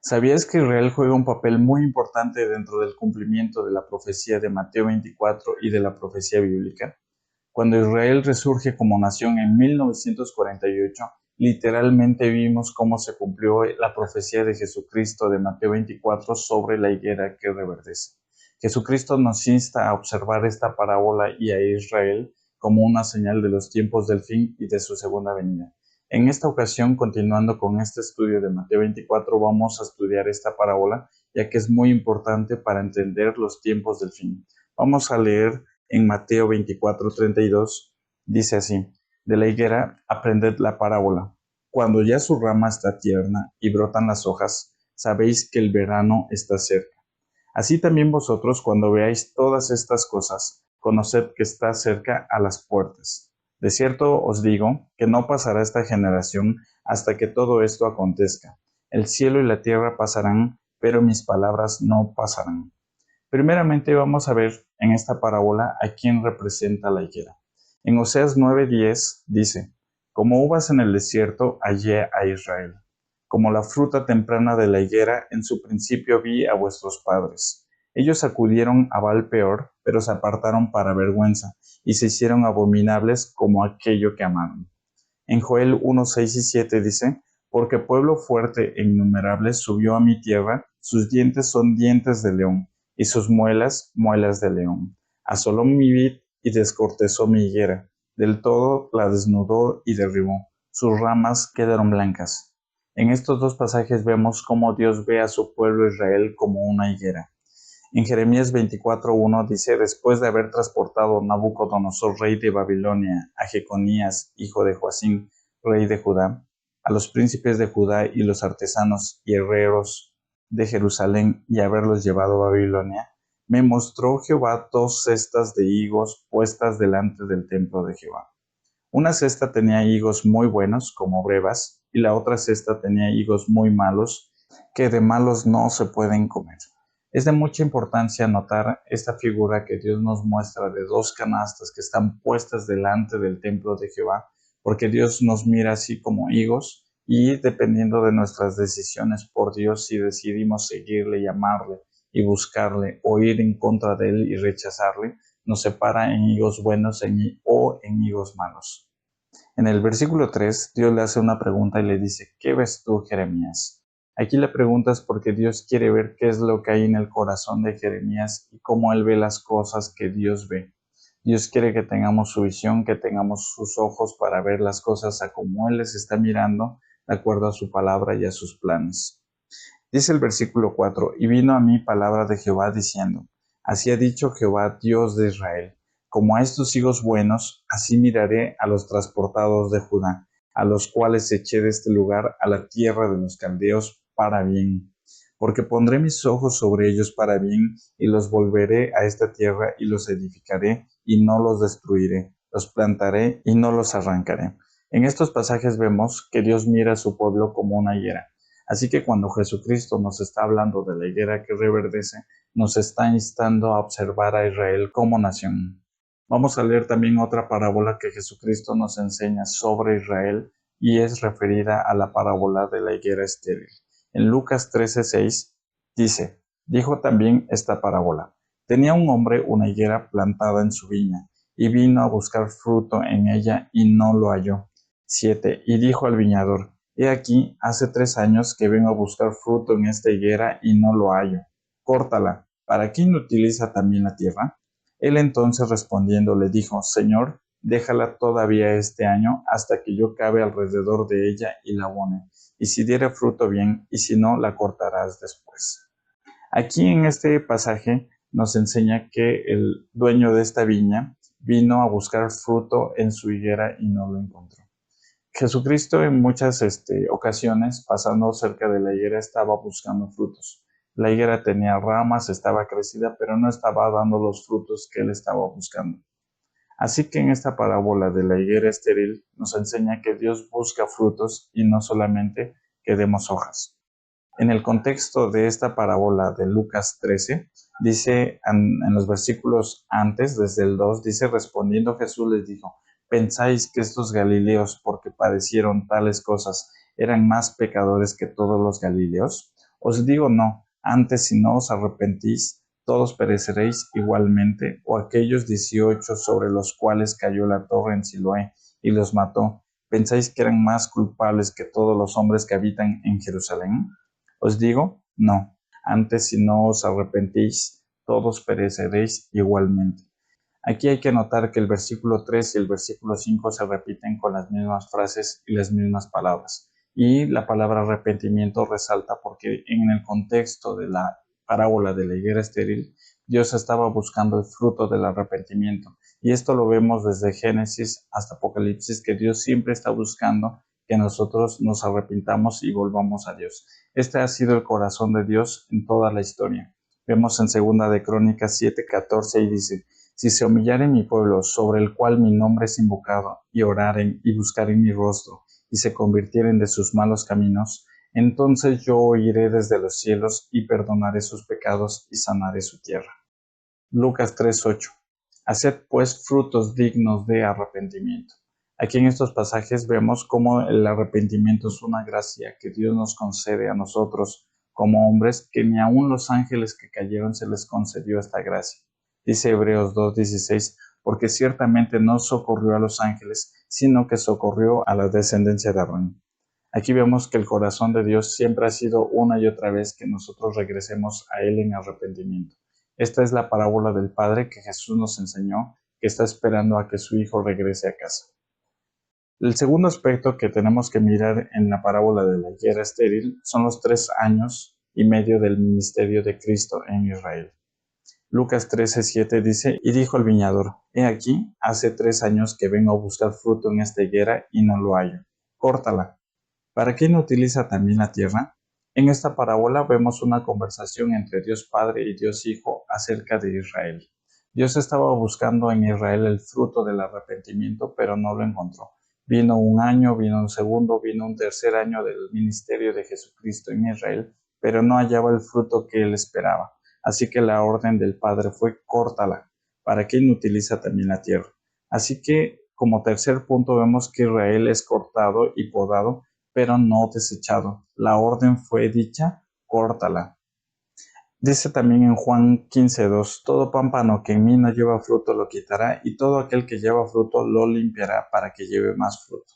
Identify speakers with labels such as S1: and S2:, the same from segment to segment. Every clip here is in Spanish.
S1: ¿Sabías que Israel juega un papel muy importante dentro del cumplimiento de la profecía de Mateo 24 y de la profecía bíblica? Cuando Israel resurge como nación en 1948, literalmente vimos cómo se cumplió la profecía de Jesucristo de Mateo 24 sobre la higuera que reverdece. Jesucristo nos insta a observar esta parábola y a Israel como una señal de los tiempos del fin y de su segunda venida. En esta ocasión, continuando con este estudio de Mateo 24, vamos a estudiar esta parábola, ya que es muy importante para entender los tiempos del fin. Vamos a leer en Mateo 24:32, dice así: de la higuera aprended la parábola. Cuando ya su rama está tierna y brotan las hojas, sabéis que el verano está cerca. Así también vosotros, cuando veáis todas estas cosas, conoced que está cerca a las puertas. De cierto os digo que no pasará esta generación hasta que todo esto acontezca. El cielo y la tierra pasarán, pero mis palabras no pasarán. Primeramente vamos a ver en esta parábola a quién representa la higuera. En Oseas 9:10 dice: como uvas en el desierto hallé a Israel. Como la fruta temprana de la higuera, en su principio vi a vuestros padres. Ellos acudieron a Baal-peor, pero se apartaron para vergüenza, y se hicieron abominables como aquello que amaron. En Joel 1:6 y 7 dice: porque pueblo fuerte e innumerable subió a mi tierra, sus dientes son dientes de león, y sus muelas, muelas de león. Asoló mi vid y descortezó mi higuera, del todo la desnudó y derribó, sus ramas quedaron blancas. En estos dos pasajes vemos cómo Dios ve a su pueblo Israel como una higuera. En Jeremías 24:1 dice: después de haber transportado Nabucodonosor, rey de Babilonia, a Jeconías, hijo de Joacim, rey de Judá, a los príncipes de Judá y los artesanos y herreros de Jerusalén, y haberlos llevado a Babilonia, me mostró Jehová 2 cestas de higos puestas delante del templo de Jehová. Una cesta tenía higos muy buenos, como brevas, y la otra cesta tenía higos muy malos, que de malos no se pueden comer. Es de mucha importancia notar esta figura que Dios nos muestra de 2 canastas que están puestas delante del templo de Jehová, porque Dios nos mira así como higos, y dependiendo de nuestras decisiones por Dios, si decidimos seguirle y amarle y buscarle, o ir en contra de él y rechazarle, nos separa en higos buenos o en higos malos. En el versículo 3, Dios le hace una pregunta y le dice: ¿qué ves tú, Jeremías? Aquí la pregunta es porque Dios quiere ver qué es lo que hay en el corazón de Jeremías y cómo él ve las cosas que Dios ve. Dios quiere que tengamos su visión, que tengamos sus ojos para ver las cosas a como él les está mirando, de acuerdo a su palabra y a sus planes. Dice el versículo 4: y vino a mí palabra de Jehová diciendo: así ha dicho Jehová, Dios de Israel, como a estos higos buenos, así miraré a los transportados de Judá, a los cuales eché de este lugar a la tierra de los caldeos para bien. Porque pondré mis ojos sobre ellos para bien, y los volveré a esta tierra, y los edificaré, y no los destruiré, los plantaré, y no los arrancaré. En estos pasajes vemos que Dios mira a su pueblo como una higuera. Así que cuando Jesucristo nos está hablando de la higuera que reverdece, nos está instando a observar a Israel como nación. Vamos a leer también otra parábola que Jesucristo nos enseña sobre Israel, y es referida a la parábola de la higuera estéril. En Lucas 13:6 dice: dijo también esta parábola: tenía un hombre una higuera plantada en su viña, y vino a buscar fruto en ella y no lo halló. 7. Y dijo al viñador: he aquí, hace 3 años que vengo a buscar fruto en esta higuera y no lo hallo. Córtala. ¿Para qué inutiliza también la tierra? Él entonces respondiendo le dijo: Señor, déjala todavía este año hasta que yo cabe alrededor de ella y la abone. Y si diere fruto bien, y si no, la cortarás después. Aquí en este pasaje nos enseña que el dueño de esta viña vino a buscar fruto en su higuera y no lo encontró. Jesucristo en muchas ocasiones, pasando cerca de la higuera, estaba buscando frutos. La higuera tenía ramas, estaba crecida, pero no estaba dando los frutos que él estaba buscando. Así que en esta parábola de la higuera estéril nos enseña que Dios busca frutos y no solamente que demos hojas. En el contexto de esta parábola de Lucas 13, dice en los versículos antes, desde el 2, dice: respondiendo Jesús les dijo: ¿pensáis que estos galileos, porque padecieron tales cosas, eran más pecadores que todos los galileos? Os digo no, antes si no os arrepentís, todos pereceréis igualmente, o aquellos 18 sobre los cuales cayó la torre en Siloé y los mató, ¿pensáis que eran más culpables que todos los hombres que habitan en Jerusalén? Os digo, no, antes si no os arrepentís, todos pereceréis igualmente. Aquí hay que notar que el versículo 3 y el versículo 5 se repiten con las mismas frases y las mismas palabras. Y la palabra arrepentimiento resalta porque en el contexto de la parábola de la higuera estéril, Dios estaba buscando el fruto del arrepentimiento. Y esto lo vemos desde Génesis hasta Apocalipsis, que Dios siempre está buscando que nosotros nos arrepintamos y volvamos a Dios. Este ha sido el corazón de Dios en toda la historia. Vemos en 2 de Crónicas 7:14 y dice: si se humillare mi pueblo, sobre el cual mi nombre es invocado, y oraren y buscaren mi rostro, y se convirtieren de sus malos caminos, entonces yo oiré desde los cielos y perdonaré sus pecados y sanaré su tierra. Lucas 3:8. Haced pues frutos dignos de arrepentimiento. Aquí en estos pasajes vemos cómo el arrepentimiento es una gracia que Dios nos concede a nosotros como hombres, que ni aun los ángeles que cayeron se les concedió esta gracia. Dice Hebreos 2:16, porque ciertamente no socorrió a los ángeles, sino que socorrió a la descendencia de Aarón. Aquí vemos que el corazón de Dios siempre ha sido una y otra vez que nosotros regresemos a Él en arrepentimiento. Esta es la parábola del Padre que Jesús nos enseñó, que está esperando a que su Hijo regrese a casa. El segundo aspecto que tenemos que mirar en la parábola de la higuera estéril son los 3 años y medio del ministerio de Cristo en Israel. Lucas 13:7 dice: y dijo el viñador: he aquí, hace 3 años que vengo a buscar fruto en esta higuera y no lo hallo. Córtala. ¿Para quién utiliza también la tierra? En esta parábola vemos una conversación entre Dios Padre y Dios Hijo acerca de Israel. Dios estaba buscando en Israel el fruto del arrepentimiento, pero no lo encontró. Vino un año, vino un segundo, vino un tercer año del ministerio de Jesucristo en Israel, pero no hallaba el fruto que él esperaba. Así que la orden del Padre fue: córtala. ¿Para quién utiliza también la tierra? Así que, como tercer punto, vemos que Israel es cortado y podado, pero no desechado. La orden fue dicha: córtala. Dice también en Juan 15:2: todo pámpano que en mí no lleva fruto lo quitará, y todo aquel que lleva fruto lo limpiará para que lleve más fruto.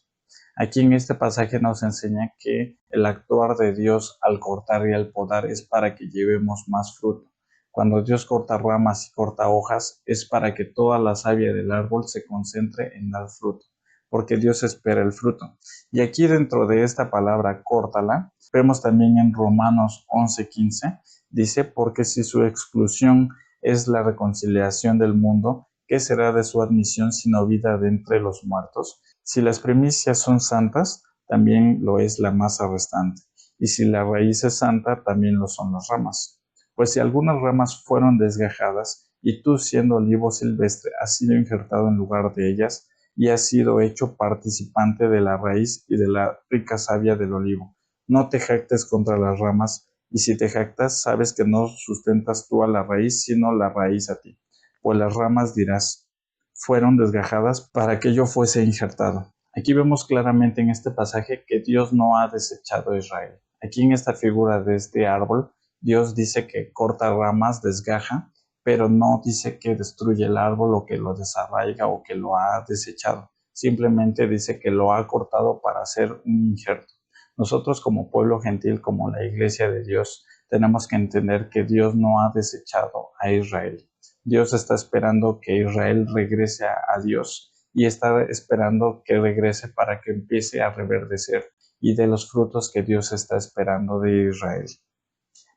S1: Aquí en este pasaje nos enseña que el actuar de Dios al cortar y al podar es para que llevemos más fruto. Cuando Dios corta ramas y corta hojas, es para que toda la savia del árbol se concentre en dar fruto, porque Dios espera el fruto. Y aquí dentro de esta palabra córtala, vemos también en Romanos 11:15, dice: porque si su exclusión es la reconciliación del mundo, ¿qué será de su admisión sino vida de entre los muertos? Si las primicias son santas, también lo es la masa restante, y si la raíz es santa, también lo son las ramas. Pues si algunas ramas fueron desgajadas, y tú, siendo olivo silvestre, has sido injertado en lugar de ellas, y has sido hecho participante de la raíz y de la rica savia del olivo. No te jactes contra las ramas, y si te jactas, sabes que no sustentas tú a la raíz, sino la raíz a ti. Pues las ramas, dirás, fueron desgajadas para que yo fuese injertado. Aquí vemos claramente en este pasaje que Dios no ha desechado a Israel. Aquí en esta figura de este árbol, Dios dice que corta ramas, desgaja, pero no dice que destruye el árbol o que lo desarraiga o que lo ha desechado. Simplemente dice que lo ha cortado para hacer un injerto. Nosotros como pueblo gentil, como la iglesia de Dios, tenemos que entender que Dios no ha desechado a Israel. Dios está esperando que Israel regrese a Dios y está esperando que regrese para que empiece a reverdecer y de los frutos que Dios está esperando de Israel.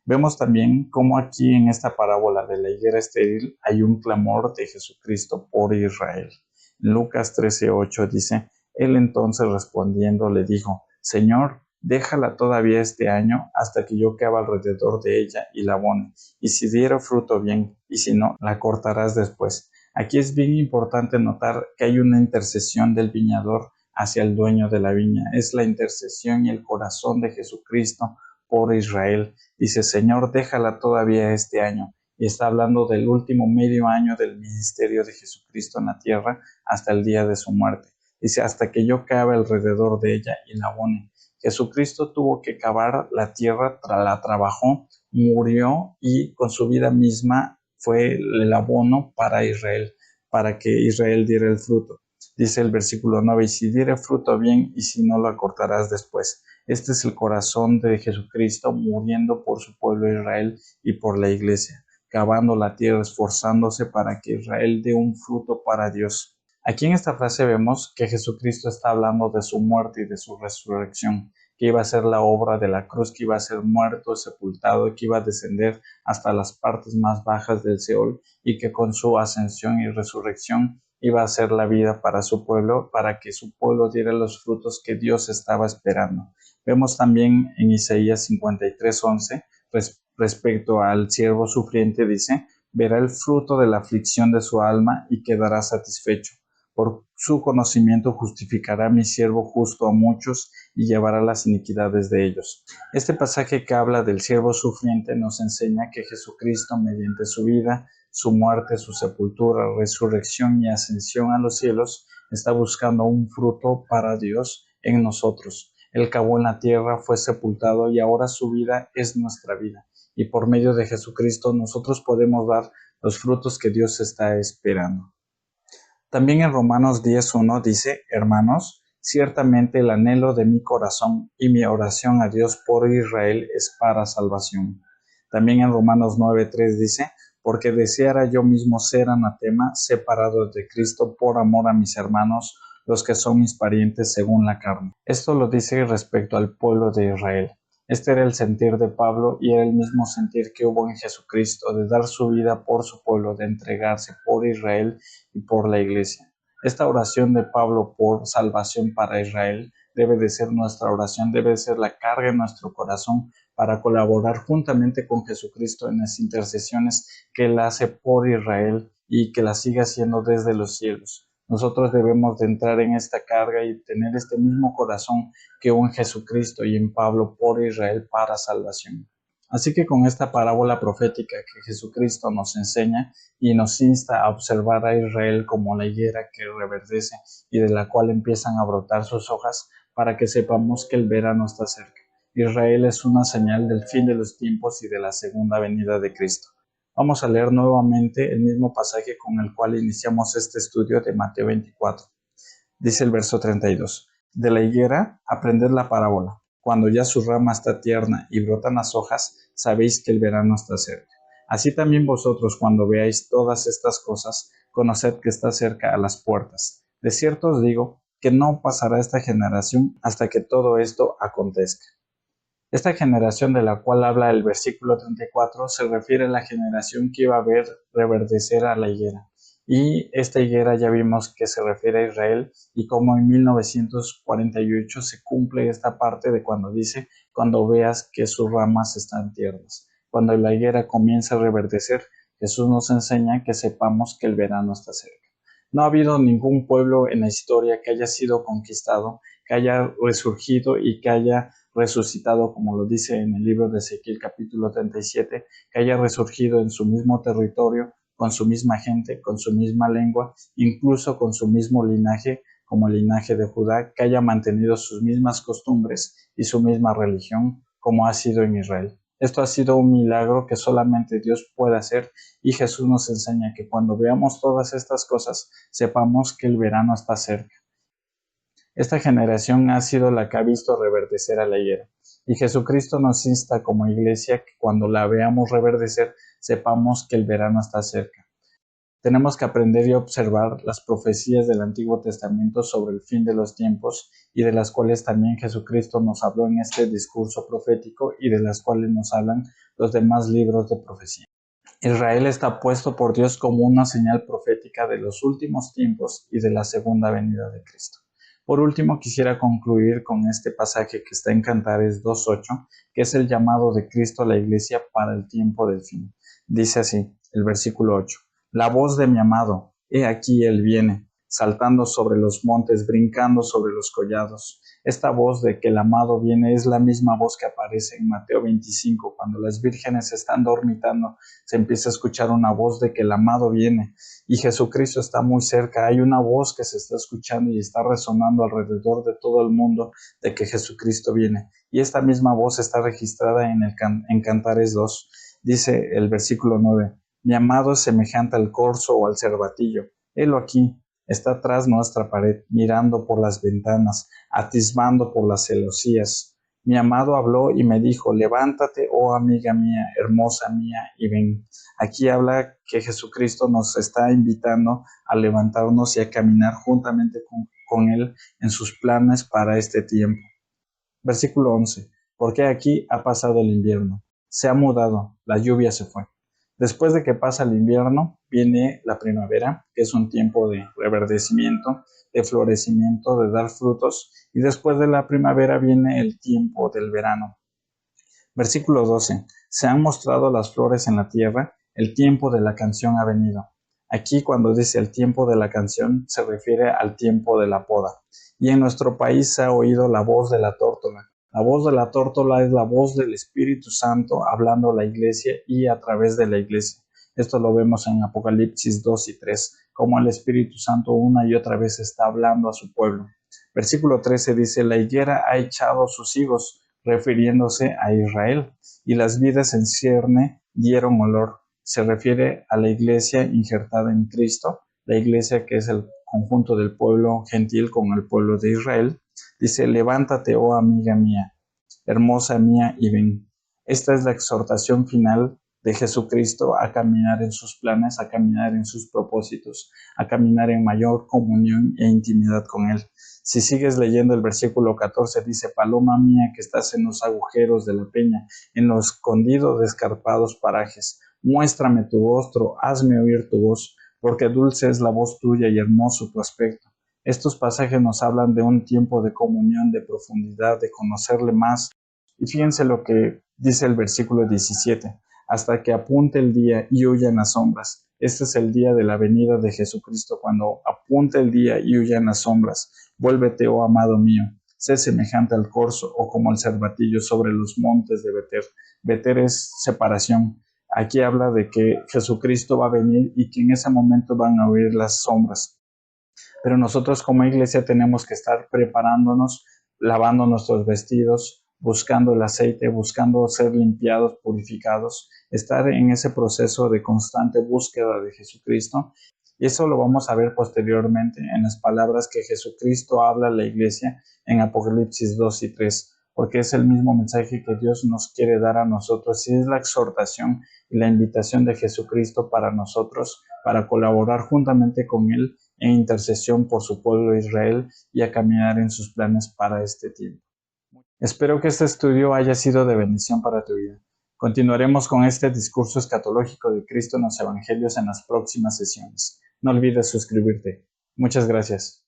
S1: Vemos también cómo aquí en esta parábola de la higuera estéril hay un clamor de Jesucristo por Israel. En Lucas 13:8 dice: él entonces respondiendo le dijo: Señor, déjala todavía este año hasta que yo cave alrededor de ella y la abone, y si diera fruto bien, y si no, la cortarás después. Aquí es bien importante notar que hay una intercesión del viñador hacia el dueño de la viña. Es la intercesión y el corazón de Jesucristo por Israel. Dice: Señor, déjala todavía este año. Y está hablando del último medio año del ministerio de Jesucristo en la tierra hasta el día de su muerte. Dice: hasta que yo cabe alrededor de ella y la abone. Jesucristo tuvo que cavar la tierra, la trabajó, murió y con su vida misma fue el abono para Israel, para que Israel diera el fruto. Dice el versículo 9, y si diere fruto bien, y si no lo acortarás después. Este es el corazón de Jesucristo muriendo por su pueblo Israel y por la iglesia, cavando la tierra, esforzándose para que Israel dé un fruto para Dios. Aquí en esta frase vemos que Jesucristo está hablando de su muerte y de su resurrección, que iba a ser la obra de la cruz, que iba a ser muerto, sepultado, que iba a descender hasta las partes más bajas del Seol y que con su ascensión y resurrección iba a ser la vida para su pueblo, para que su pueblo diera los frutos que Dios estaba esperando. Vemos también en Isaías 53:11, respecto al siervo sufriente, dice, verá el fruto de la aflicción de su alma y quedará satisfecho. Por su conocimiento justificará mi siervo justo a muchos y llevará las iniquidades de ellos. Este pasaje que habla del siervo sufriente nos enseña que Jesucristo, mediante su vida, su muerte, su sepultura, resurrección y ascensión a los cielos, está buscando un fruto para Dios en nosotros. Él cavó en la tierra, fue sepultado y ahora su vida es nuestra vida. Y por medio de Jesucristo nosotros podemos dar los frutos que Dios está esperando. También en Romanos 10:1 dice, hermanos, ciertamente el anhelo de mi corazón y mi oración a Dios por Israel es para salvación. También en Romanos 9:3 dice, porque deseara yo mismo ser anatema, separado de Cristo por amor a mis hermanos, los que son mis parientes según la carne. Esto lo dice respecto al pueblo de Israel. Este era el sentir de Pablo y era el mismo sentir que hubo en Jesucristo, de dar su vida por su pueblo, de entregarse por Israel y por la iglesia. Esta oración de Pablo por salvación para Israel debe de ser nuestra oración, debe de ser la carga en nuestro corazón para colaborar juntamente con Jesucristo en las intercesiones que Él hace por Israel y que la siga haciendo desde los cielos. Nosotros debemos de entrar en esta carga y tener este mismo corazón que hubo en Jesucristo y en Pablo por Israel para salvación. Así que con esta parábola profética que Jesucristo nos enseña y nos insta a observar a Israel como la higuera que reverdece y de la cual empiezan a brotar sus hojas para que sepamos que el verano está cerca. Israel es una señal del fin de los tiempos y de la segunda venida de Cristo. Vamos a leer nuevamente el mismo pasaje con el cual iniciamos este estudio de Mateo 24. Dice el verso 32. De la higuera, aprended la parábola. Cuando ya su rama está tierna y brotan las hojas, sabéis que el verano está cerca. Así también vosotros, cuando veáis todas estas cosas, conoced que está cerca a las puertas. De cierto os digo que no pasará esta generación hasta que todo esto acontezca. Esta generación de la cual habla el versículo 34 se refiere a la generación que iba a ver reverdecer a la higuera. Y esta higuera ya vimos que se refiere a Israel y como en 1948 se cumple esta parte de cuando dice, cuando veas que sus ramas están tiernas. Cuando la higuera comienza a reverdecer, Jesús nos enseña que sepamos que el verano está cerca. No ha habido ningún pueblo en la historia que haya sido conquistado, que haya resurgido y que haya resucitado, como lo dice en el libro de Ezequiel capítulo 37, que haya resurgido en su mismo territorio, con su misma gente, con su misma lengua, incluso con su mismo linaje, como el linaje de Judá, que haya mantenido sus mismas costumbres y su misma religión, como ha sido en Israel. Esto ha sido un milagro que solamente Dios puede hacer y Jesús nos enseña que cuando veamos todas estas cosas, sepamos que el verano está cerca. Esta generación ha sido la que ha visto reverdecer a la higuera. Y Jesucristo nos insta como iglesia que cuando la veamos reverdecer, sepamos que el verano está cerca. Tenemos que aprender y observar las profecías del Antiguo Testamento sobre el fin de los tiempos y de las cuales también Jesucristo nos habló en este discurso profético y de las cuales nos hablan los demás libros de profecía. Israel está puesto por Dios como una señal profética de los últimos tiempos y de la segunda venida de Cristo. Por último, quisiera concluir con este pasaje que está en Cantares 2:8, que es el llamado de Cristo a la iglesia para el tiempo del fin. Dice así, el versículo 8, la voz de mi amado, he aquí él viene, saltando sobre los montes, brincando sobre los collados. Esta voz de que el amado viene es la misma voz que aparece en Mateo 25, cuando las vírgenes están dormitando, se empieza a escuchar una voz de que el amado viene y Jesucristo está muy cerca. Hay una voz que se está escuchando y está resonando alrededor de todo el mundo de que Jesucristo viene. Y esta misma voz está registrada en Cantares 2. Dice el versículo 9, mi amado es semejante al corzo o al cervatillo. Helo aquí, está tras nuestra pared, mirando por las ventanas, atisbando por las celosías. Mi amado habló y me dijo, levántate, oh amiga mía, hermosa mía, y ven. Aquí habla que Jesucristo nos está invitando a levantarnos y a caminar juntamente con Él en sus planes para este tiempo. Versículo 11. Porque aquí ha pasado el invierno, se ha mudado, la lluvia se fue. Después de que pasa el invierno, viene la primavera, que es un tiempo de reverdecimiento, de florecimiento, de dar frutos, y después de la primavera viene el tiempo del verano. Versículo 12. Se han mostrado las flores en la tierra, el tiempo de la canción ha venido. Aquí cuando dice el tiempo de la canción se refiere al tiempo de la poda. Y en nuestro país se ha oído la voz de la tórtola. La voz de la tórtola es la voz del Espíritu Santo hablando a la iglesia y a través de la iglesia. Esto lo vemos en Apocalipsis 2 y 3, como el Espíritu Santo una y otra vez está hablando a su pueblo. Versículo 13 dice, la higuera ha echado sus higos, refiriéndose a Israel, y las vides en cierne dieron olor. Se refiere a la iglesia injertada en Cristo, la iglesia que es el conjunto del pueblo gentil con el pueblo de Israel. Dice, levántate, oh amiga mía, hermosa mía, y ven. Esta es la exhortación final de Jesucristo a caminar en sus planes, a caminar en sus propósitos, a caminar en mayor comunión e intimidad con Él. Si sigues leyendo el versículo 14, dice, paloma mía que estás en los agujeros de la peña, en lo escondido de escarpados parajes, muéstrame tu rostro, hazme oír tu voz, porque dulce es la voz tuya y hermoso tu aspecto. Estos pasajes nos hablan de un tiempo de comunión, de profundidad, de conocerle más. Y fíjense lo que dice el versículo 17, hasta que apunte el día y huyan las sombras. Este es el día de la venida de Jesucristo, cuando apunte el día y huyan las sombras. Vuélvete, oh amado mío, sé semejante al corzo o como el cervatillo sobre los montes de Beter. Beter es separación. Aquí habla de que Jesucristo va a venir y que en ese momento van a huir las sombras. Pero nosotros como iglesia tenemos que estar preparándonos, lavando nuestros vestidos, buscando el aceite, buscando ser limpiados, purificados, estar en ese proceso de constante búsqueda de Jesucristo. Y eso lo vamos a ver posteriormente en las palabras que Jesucristo habla a la iglesia en Apocalipsis 2 y 3, porque es el mismo mensaje que Dios nos quiere dar a nosotros y es la exhortación y la invitación de Jesucristo para nosotros, para colaborar juntamente con Él en intercesión por su pueblo Israel y a caminar en sus planes para este tiempo. Espero que este estudio haya sido de bendición para tu vida. Continuaremos con este discurso escatológico de Cristo en los Evangelios en las próximas sesiones. No olvides suscribirte. Muchas gracias.